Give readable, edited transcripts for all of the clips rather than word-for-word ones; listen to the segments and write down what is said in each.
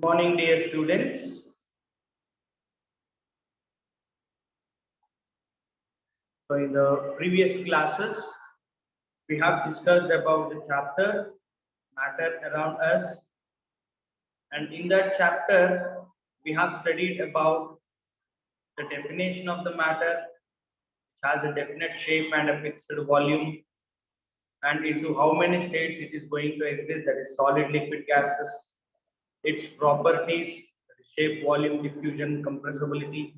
Morning, dear students. So, in the previous classes, we have discussed about the chapter matter around us, and in that chapter, we have studied about the definition of the matter, which has a definite shape and a fixed volume, and into how many states it is going to exist, that is solid, liquid, gases, its properties, that is shape, volume, diffusion, compressibility,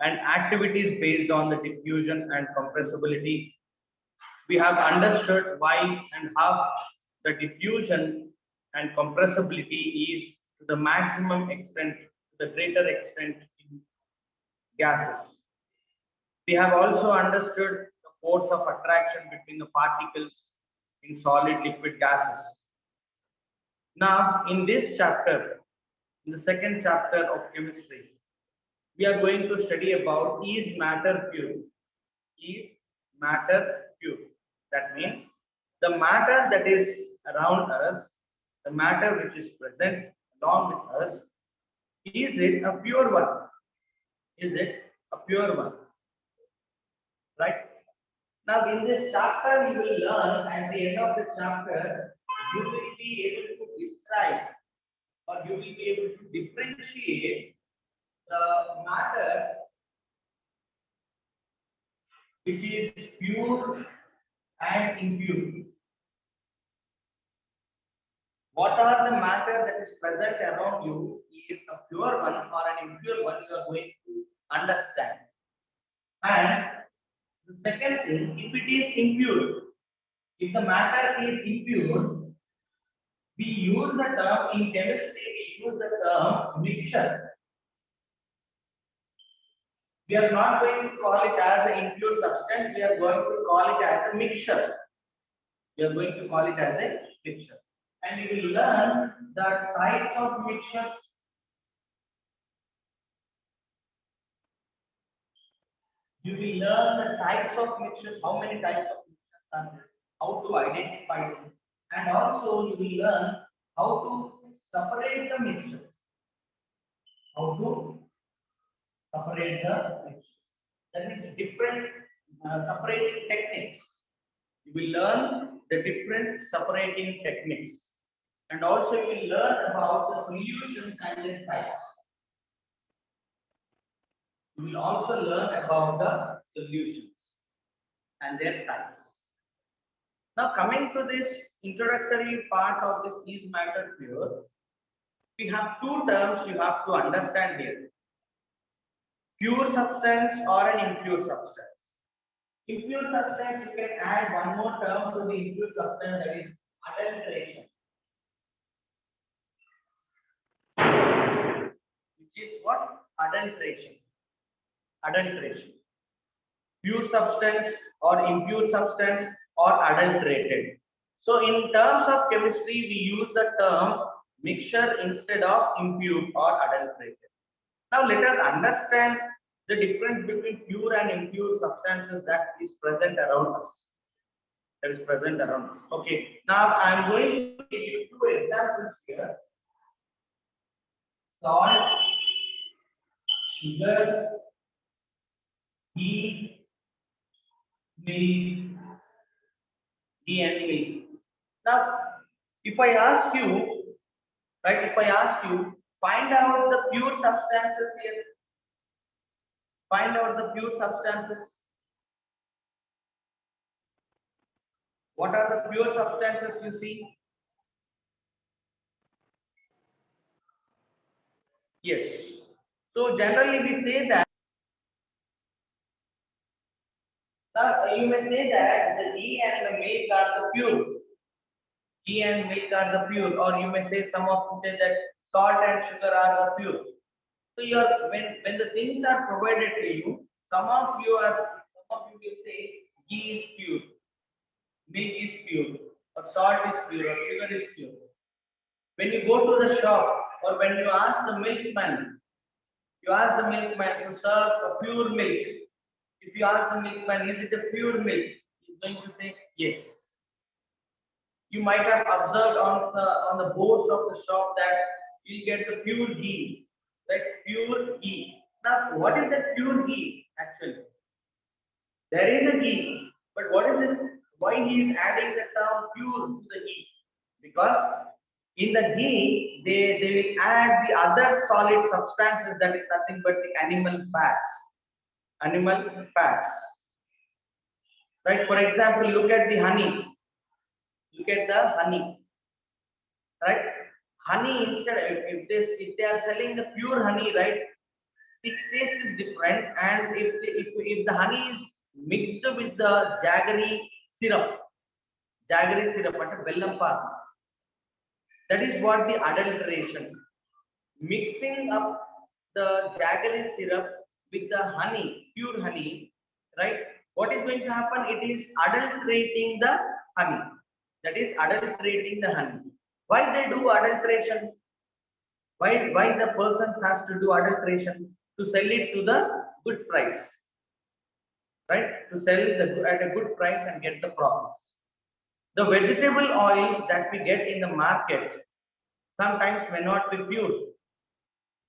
and activities based on the diffusion and compressibility. We have understood why and how the diffusion and compressibility is to the maximum extent, to the greater extent in gases. We have also understood the force of attraction between the particles in solid, liquid, gases. Now, in this chapter, in the second chapter of chemistry, we are going to study about is matter pure? Is matter pure? That means the matter that is around us, the matter which is present along with us, is it a pure one? Is it a pure one? Right? Now, in this chapter, you will learn at the end of the chapter, you will be able to describe or you will be able to differentiate the matter which is pure and impure. What are the matter that is present around you is a pure one or an impure one, you are going to understand. And the second thing, if it is impure, if the matter is impure, we use the term in chemistry, we use the term mixture. We are not going to call it as an impure substance, we are going to call it as a mixture. We are going to call it as a mixture. And we will learn the types of mixtures. You will learn the types of mixtures, how many types of mixtures are there, how to identify them, and also you will learn how to separate the mixtures. How to separate the mixtures. That means different separating techniques. You will learn the different separating techniques, and also you will learn about the solutions and their types. You will also learn about the solutions and their types. Now, coming to this introductory part of this is matter pure, we have two terms you have to understand here: pure substance or an impure substance. Impure substance, you can add one more term to the impure substance, that is adulteration. Which is what? Adulteration. Adulteration. Pure substance or impure substance or adulterated. So in terms of chemistry, we use the term mixture instead of impure or adulterated. Now let us understand the difference between pure and impure substances that is present around us. That is present around us. Okay. Now I am going to give you two examples here: salt, sugar, ghee, milk, ghee and milk. Now, if I ask you, right, if I ask you, find out the pure substances here, find out the pure substances. What are the pure substances you see? Yes. So generally we say that you may say that the ghee and the milk are the pure. Ghee and milk are the pure, or you may say, some of you say that salt and sugar are the pure. So you are, when the things are provided to you, some of you will say ghee is pure, milk is pure, or salt is pure, or sugar is pure. When you go to the shop, or when you ask the milkman to serve a pure milk. If you ask the milkman, is it a pure milk? He's going to say yes. You might have observed on the boards of the shop that you'll get the pure ghee, right? Pure ghee. Now, what is that pure ghee actually? There is a ghee, but what is this? Why he is adding the term pure to the ghee? Because in the ghee, they will add the other solid substances that is nothing but the animal fats. Animal fats. Right? For example, look at the honey. Look at the honey. Right? Honey instead, if they are selling the pure honey, right? Its taste is different, and if the honey is mixed with the jaggery syrup at bellam path, that is what the adulteration. Mixing up the jaggery syrup with the honey, pure honey, right? What is going to happen? It is adulterating the honey. That is adulterating the honey. Why they do adulteration? Why the person has to do adulteration? To sell it to the good price, right? To sell at a good price and get the profits. The vegetable oils that we get in the market sometimes may not be pure.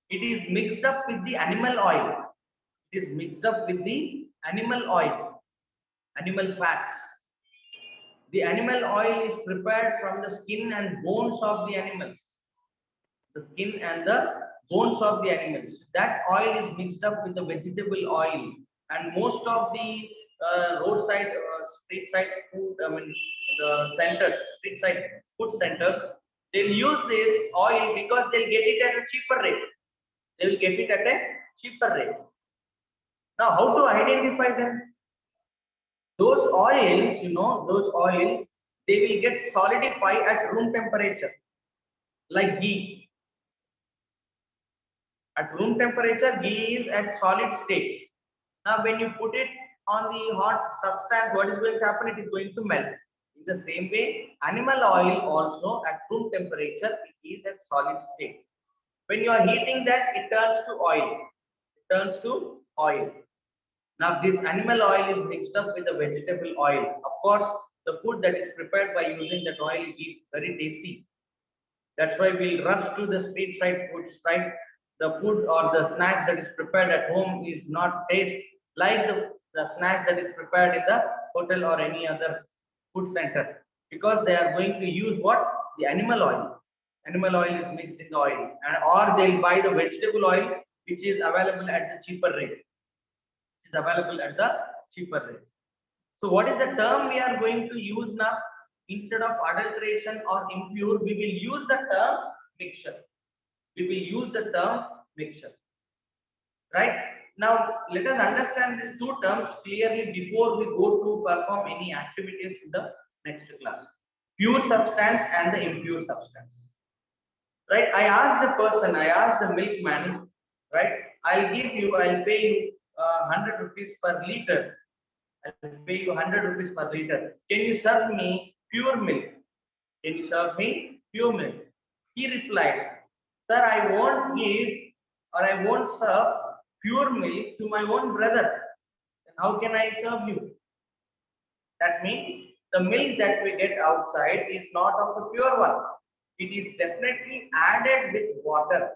It is mixed up with the animal oil. It is mixed up with the animal oil, animal fats. The animal oil is prepared from the skin and bones of the animals. The skin and the bones of the animals. That oil is mixed up with the vegetable oil, and most of the roadside, street side food, I mean the centers, street side food centers, they'll use this oil because they'll get it at a cheaper rate. They will get it at a cheaper rate. Now, how to identify them? Those oils, those oils, they will get solidify at room temperature, like ghee. At room temperature, ghee is at solid state. Now, when you put it on the hot substance, what is going to happen? It is going to melt. In the same way, animal oil also at room temperature, it is at solid state. When you are heating that, it turns to oil. It turns to oil. Now, this animal oil is mixed up with the vegetable oil. Of course, the food that is prepared by using that oil is very tasty. That's why we'll rush to the street side foods, right? The food or the snacks that is prepared at home is not taste like the snacks that is prepared in the hotel or any other food center, because they are going to use what? The animal oil. Animal oil is mixed in the oil, and or they'll buy the vegetable oil which is available at the cheaper rate. Which is available at the cheaper rate. So what is the term we are going to use now? Instead of adulteration or impure, we will use the term mixture. We will use the term mixture. Right? Now, let us understand these two terms clearly before we go to perform any activities in the next class. Pure substance and the impure substance. Right? I asked the milkman, right? I'll pay you 100 rupees per liter. I'll pay you 100 rupees per liter. Can you serve me pure milk? Can you serve me pure milk? He replied, sir, I won't serve pure milk to my own brother. Then how can I serve you? That means the milk that we get outside is not of the pure one. It is definitely added with water.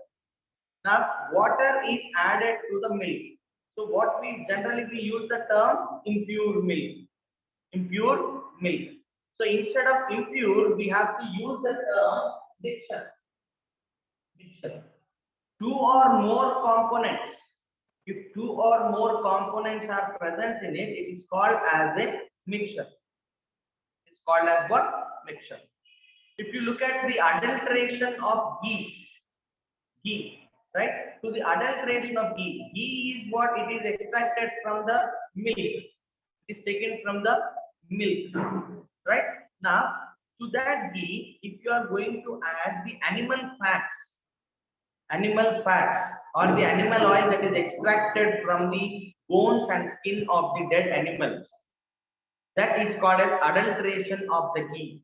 Now, water is added to the milk. So what we use the term impure milk. Impure milk. So instead of impure, we have to use the term mixture. Mixture. Two or more components. If two or more components are present in it, it is called as a mixture. It's called as what? Mixture. If you look at the adulteration of ghee, right? To the adulteration of ghee is what? It is extracted from the milk. It is taken from the milk, right? Now, to that ghee, if you are going to add the animal fats or the animal oil that is extracted from the bones and skin of the dead animals, that is called as adulteration of the ghee.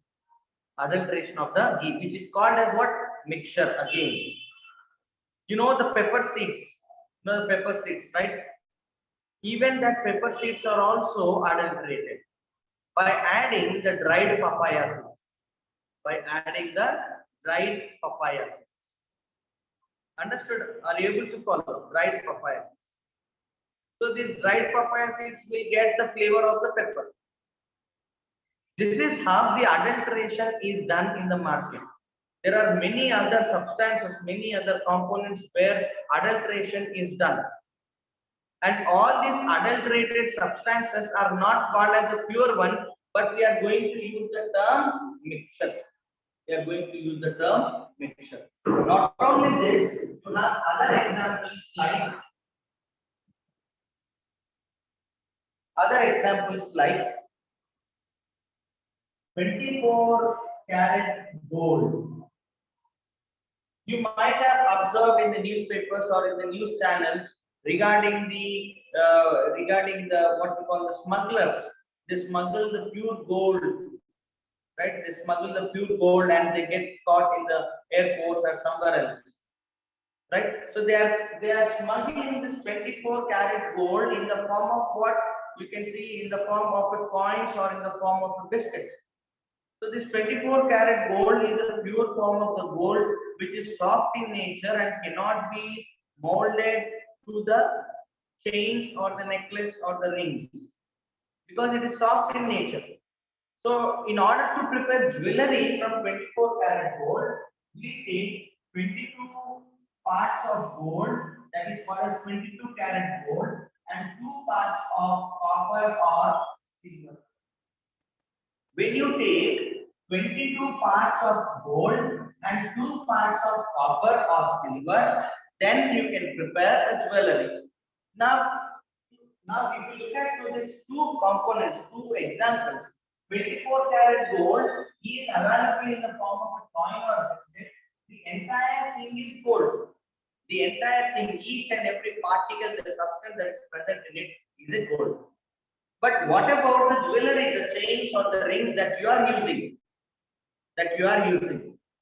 Adulteration of the ghee, which is called as what? Mixture again. You know the pepper seeds. You know the pepper seeds, right? Even that pepper seeds are also adulterated by adding the dried papaya seeds. By adding the dried papaya seeds. Understood? Are you able to follow? Dried papaya seeds. So these dried papaya seeds will get the flavor of the pepper. This is how the adulteration is done in the market. There are many other substances, many other components where adulteration is done. And all these adulterated substances are not called as the pure one, but we are going to use the term mixture. We are going to use the term mixture. Not only this, you have other examples like 24 karat gold. You might have observed in the newspapers or in the news channels regarding the what we call the smugglers. They smuggle the pure gold, right? They smuggle the pure gold and they get caught in the airports or somewhere else, right? So they are smuggling this 24 karat gold in the form of what you can see in the form of a coins or in the form of a biscuit. So this 24 karat gold is a pure form of the gold which is soft in nature and cannot be molded to the chains or the necklace or the rings because it is soft in nature. So in order to prepare jewelry from 24 karat gold, we take 22 parts of gold, that is called as 22 karat gold, and 2 parts of copper or silver. When you take 22 parts of gold and 2 parts of copper or silver, then you can prepare a jewelry. Now, if you look at these two components, two examples, 24 karat gold is available in the form of a coin or biscuit. The entire thing is gold. The entire thing, each and every particle, the substance that is present in it, is a gold. But what about the jewelry, the chains or the rings that you are using?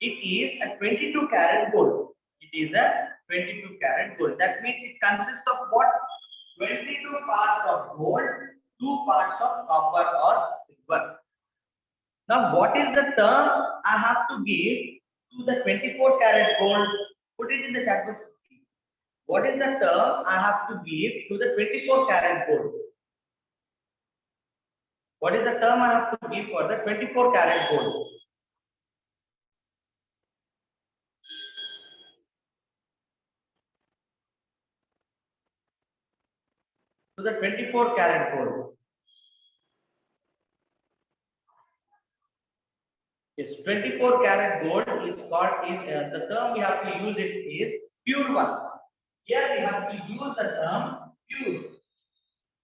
It is a 22 karat gold. It is a 22 karat gold. That means it consists of what? 22 parts of gold, 2 parts of copper or silver. Now, what is the term I have to give to the 24 karat gold? Put it in the chat box. What is the term I have to give to the 24 karat gold? What is the term I have to give for the 24 karat gold? To the 24 karat gold. Yes, 24 karat gold is called the term we have to use it is pure one. Here we have to use the term pure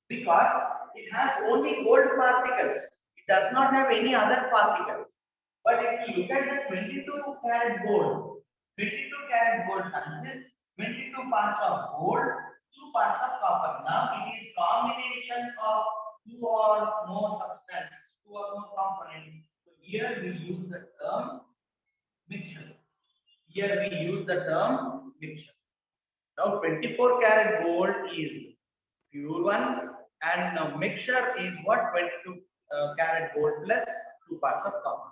because it has only gold particles. It does not have any other particles. But if you look at the 22 karat gold, 22 karat gold consists 22 parts of gold, 2 parts of copper. Now it is combination of 2 or more substances, 2 or more components. So here we use the term mixture. Now 24 karat gold is pure one, and now mixture is what? 22 karat gold plus 2 parts of copper.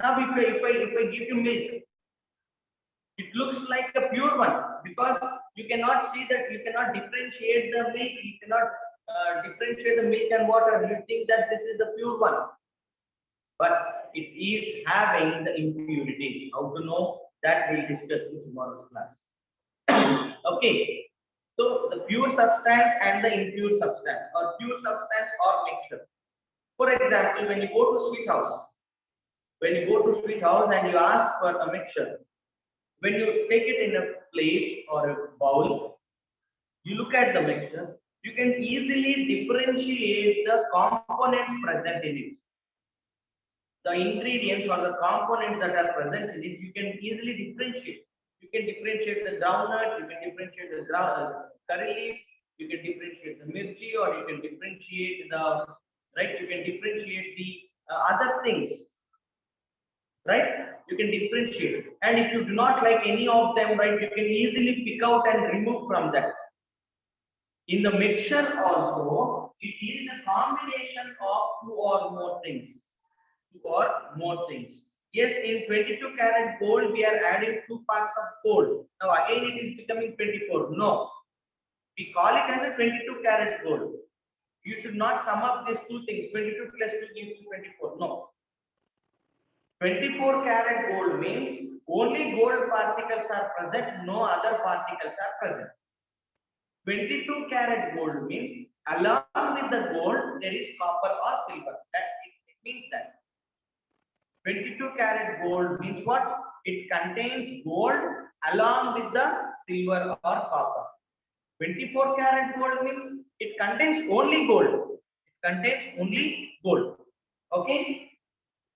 Now if I give you milk, it looks like a pure one because you cannot see that, you cannot differentiate the milk, you cannot differentiate the milk and water. You think that this is a pure one, but it is having the impurities. How to know that we'll discuss in tomorrow's class. Okay, so the pure substance and the impure substance, or pure substance or mixture. For example, when you go to sweet house, and you ask for a mixture, when you take it in a plate or a bowl, you look at the mixture, you can easily differentiate the components present in it. The ingredients or the components that are present in it, you can easily differentiate. You can differentiate the groundnut, you can differentiate the curry leaf, you can differentiate the mirchi, or you can differentiate the you can differentiate the other things, right? You can differentiate, and if you do not like any of them, right, you can easily pick out and remove from that. In the mixture also, it is a combination of two or more things. Yes, in 22 karat gold, we are adding 2 parts of gold. Now again it is becoming 24. No, we call it as a 22 karat gold. You should not sum up these two things. 22 plus 2 gives you 24. No. 24 karat gold means only gold particles are present, no other particles are present. 22 karat gold means along with the gold there is copper or silver. It means that 22 karat gold means what? It contains gold along with the silver or copper. 24 karat gold means it contains only gold. It contains only gold. Okay?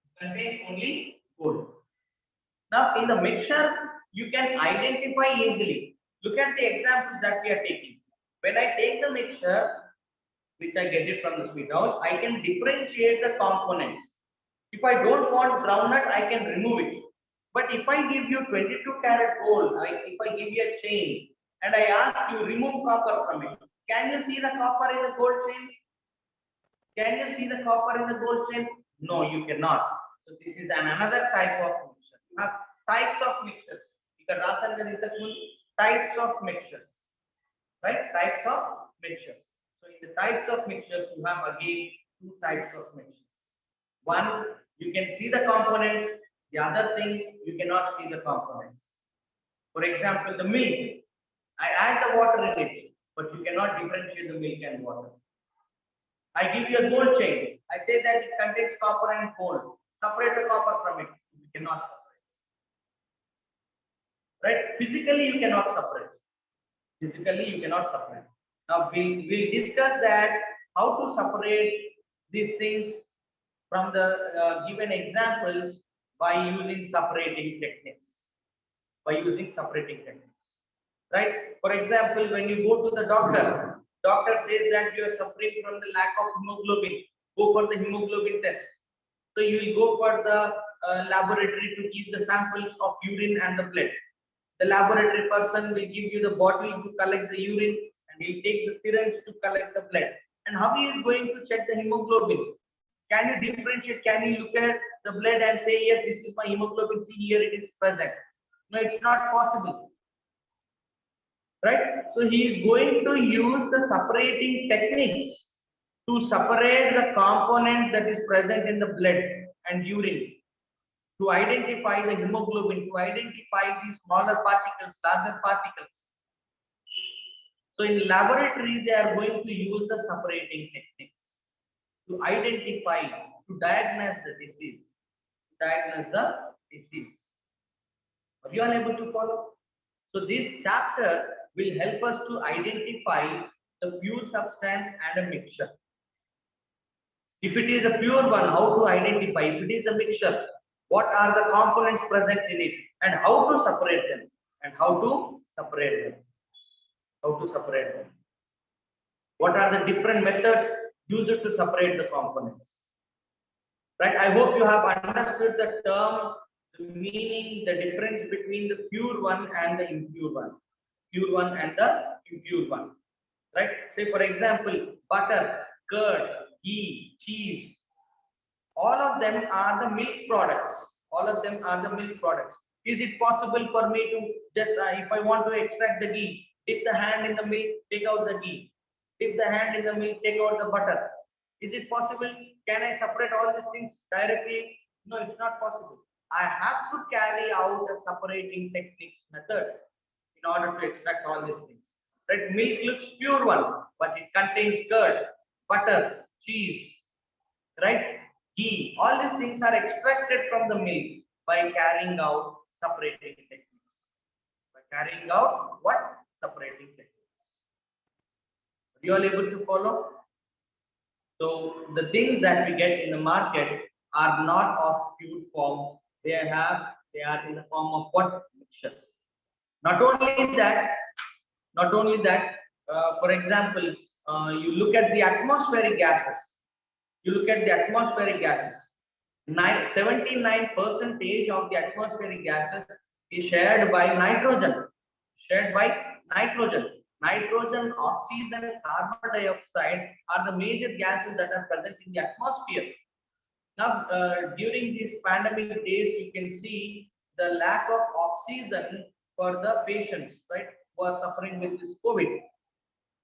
It contains only gold. Now, in the mixture, you can identify easily. Look at the examples that we are taking. When I take the mixture, which I get it from the sweet house, I can differentiate the components. If I don't want groundnut, I can remove it. But if I give you 22 karat gold, if I give you a chain and I ask you remove copper from it, can you see the copper in the gold chain? Can you see the copper in the gold chain? No, you cannot. So this is another type of mixture. You have types of mixtures. Types of mixtures, right? Types of mixtures. So in the types of mixtures, you have again two types of mixtures. One, you can see the components. The other thing, you cannot see the components. For example, the milk. I add the water in it, but you cannot differentiate the milk and water. I give you a gold chain. I say that it contains copper and gold. Separate the copper from it. You cannot separate. Right? Physically, you cannot separate. Physically, you cannot separate. Now, we'll discuss that how to separate these things from the given examples by using separating techniques. Right? For example, when you go to the doctor says that you are suffering from the lack of hemoglobin. Go for the hemoglobin test. So you will go for the laboratory to give the samples of urine and the blood. The laboratory person will give you the bottle to collect the urine and he'll take the syringe to collect the blood. And how he is going to check the hemoglobin? Can you differentiate? Can you look at the blood and say, yes, this is my hemoglobin, see here it is present? No, it's not possible. Right? So he is going to use the separating techniques to separate the components that is present in the blood and urine, to identify the hemoglobin, to identify these smaller particles, larger particles. So in laboratory, they are going to use the separating techniques to identify, to diagnose the disease. Are you unable to follow? So this chapter will help us to identify the pure substance and a mixture. If it is a pure one, how to identify? If it is a mixture, what are the components present in it and how to separate them? What are the different methods used to separate the components? Right? I hope you have understood the term, the meaning, the difference between the pure one and the impure one. Right? Say for example, butter, curd, ghee, cheese, all of them are the milk products. Is it possible for me to just, if I want to extract the ghee, dip the hand in the milk, take out the ghee, dip the hand in the milk, take out the butter? Is it possible? Can I separate all these things directly? No, it's not possible. I have to carry out the separating techniques, methods in order to extract all these things. Right? Milk looks pure one, but it contains curd, butter, cheese, right? Ghee. All these things are extracted from the milk by carrying out separating techniques. Separating techniques. Are you all able to follow? So the things that we get in the market are not of pure form. They are in the form of what? Mixtures. Not only that, for example, you look at the atmospheric gases. 79% of the atmospheric gases is shared by nitrogen. Nitrogen, oxygen, carbon dioxide are the major gases that are present in the atmosphere. Now, during these pandemic days, you can see the lack of oxygen for the patients, right, who are suffering with this COVID,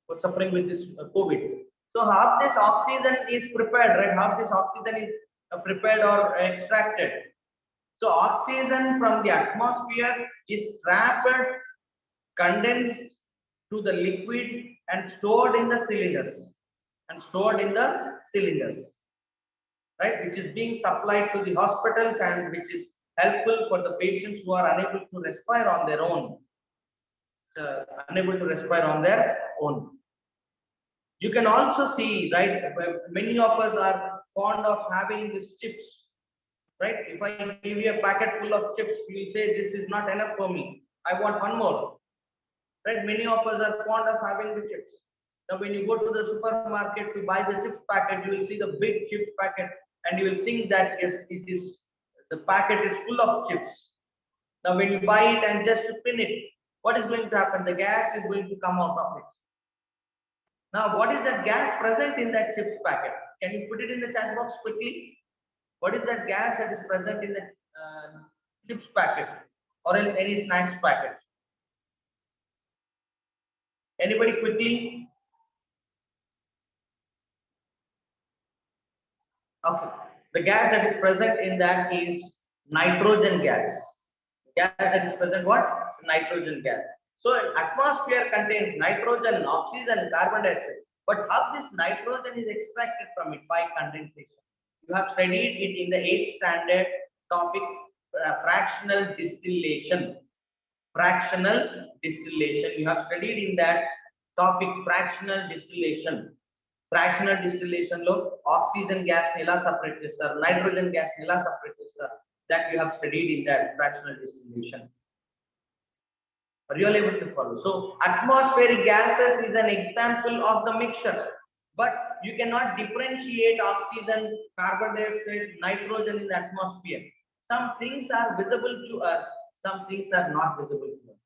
who are suffering with this COVID. So half this oxygen is prepared, right? Half this oxygen is prepared or extracted. So oxygen from the atmosphere is trapped, condensed to the liquid and stored in the cylinders. And stored in the cylinders, right, which is being supplied to the hospitals and which is helpful for the patients who are unable to respire on their own. Unable to respire on their own. You can also see, right, many of us are fond of having these chips, right? If I give you a packet full of chips, you will say this is not enough for me. I want one more, right? Many of us are fond of having the chips. Now, when you go to the supermarket to buy the chips packet, you will see the big chips packet, and you will think that yes, it is the packet is full of chips. Now, when you buy it and just to pin it, what is going to happen? The gas is going to come out of it. Now, what is that gas present in that chips packet? Can you put it in the chat box quickly? What is that gas that is present in the chips packet or else any snacks packet? Anybody quickly? Okay. The gas that is present in that is nitrogen gas. Gas that is present what? It's nitrogen gas. So atmosphere contains nitrogen, oxygen, carbon dioxide. But how this nitrogen is extracted from it? By condensation. You have studied it in the 8th standard topic, fractional distillation. Fractional distillation. You have studied in that topic, fractional distillation. Fractional distillation lo oxygen gas ni ela separate chestar, nitrogen gas ni ela separate chestar, that you have studied in that fractional distillation. Are you able to follow? So atmospheric gases is an example of the mixture, but you cannot differentiate oxygen, carbon dioxide, nitrogen in the atmosphere. Some things are visible to us, some things are not visible to us.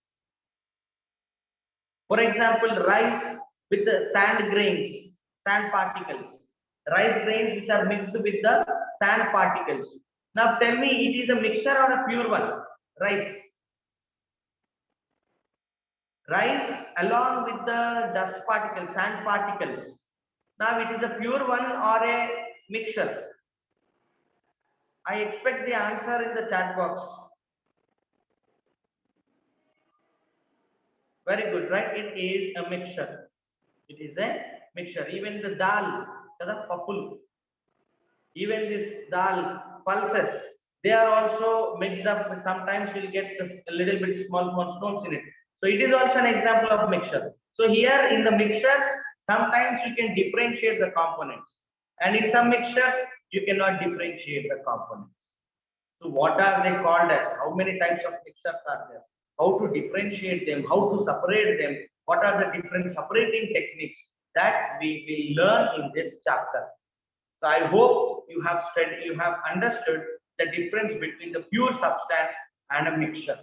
For example, rice with the sand grains, sand particles, rice grains which are mixed with the sand particles. Now tell me, it is a mixture or a pure one? Rice along with the dust particles, sand particles. Now it is a pure one or a mixture? I expect the answer in the chat box. Very good, right? It is a mixture. It is a mixture. Even the dal, the papul, even this dal pulses, they are also mixed up with, sometimes you'll get this a little bit small stones in it. So it is also an example of mixture. So here in the mixtures, sometimes you can differentiate the components, and in some mixtures you cannot differentiate the components. So what are they called as? How many types of mixtures are there? How to differentiate them? How to separate them? What are the different separating techniques that we will learn in this chapter? So I hope you have studied, you have understood the difference between the pure substance and a mixture.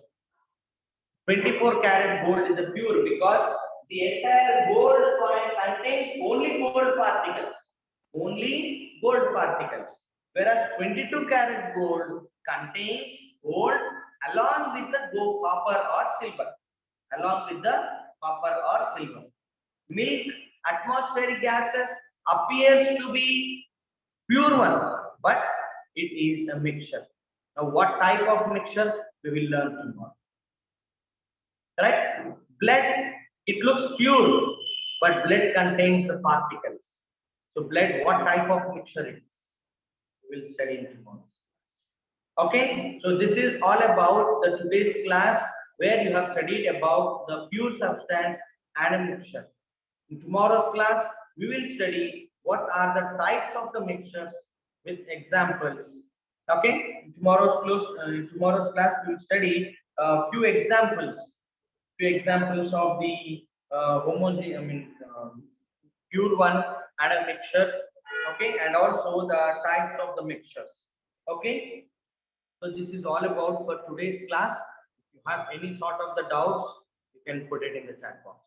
24 karat gold is a pure because the entire gold coin contains only gold particles. Only gold particles. Whereas 22 karat gold contains gold along with the gold, copper or silver. Along with the copper or silver. Milk, atmospheric gases appears to be pure one, but it is a mixture. Now, what type of mixture we will learn tomorrow. Right? Blood, it looks pure, but blood contains the particles. So, blood, what type of mixture it is? We will study in tomorrow's class. Okay, so this is all about the today's class where you have studied about the pure substance and a mixture. In tomorrow's class, we will study what are the types of the mixtures with examples. Okay, in tomorrow's class, we will study a few examples of the pure one and a mixture. Okay, and also the types of the mixtures. Okay, so this is all about for today's class. If you have any sort of the doubts, you can put it in the chat box.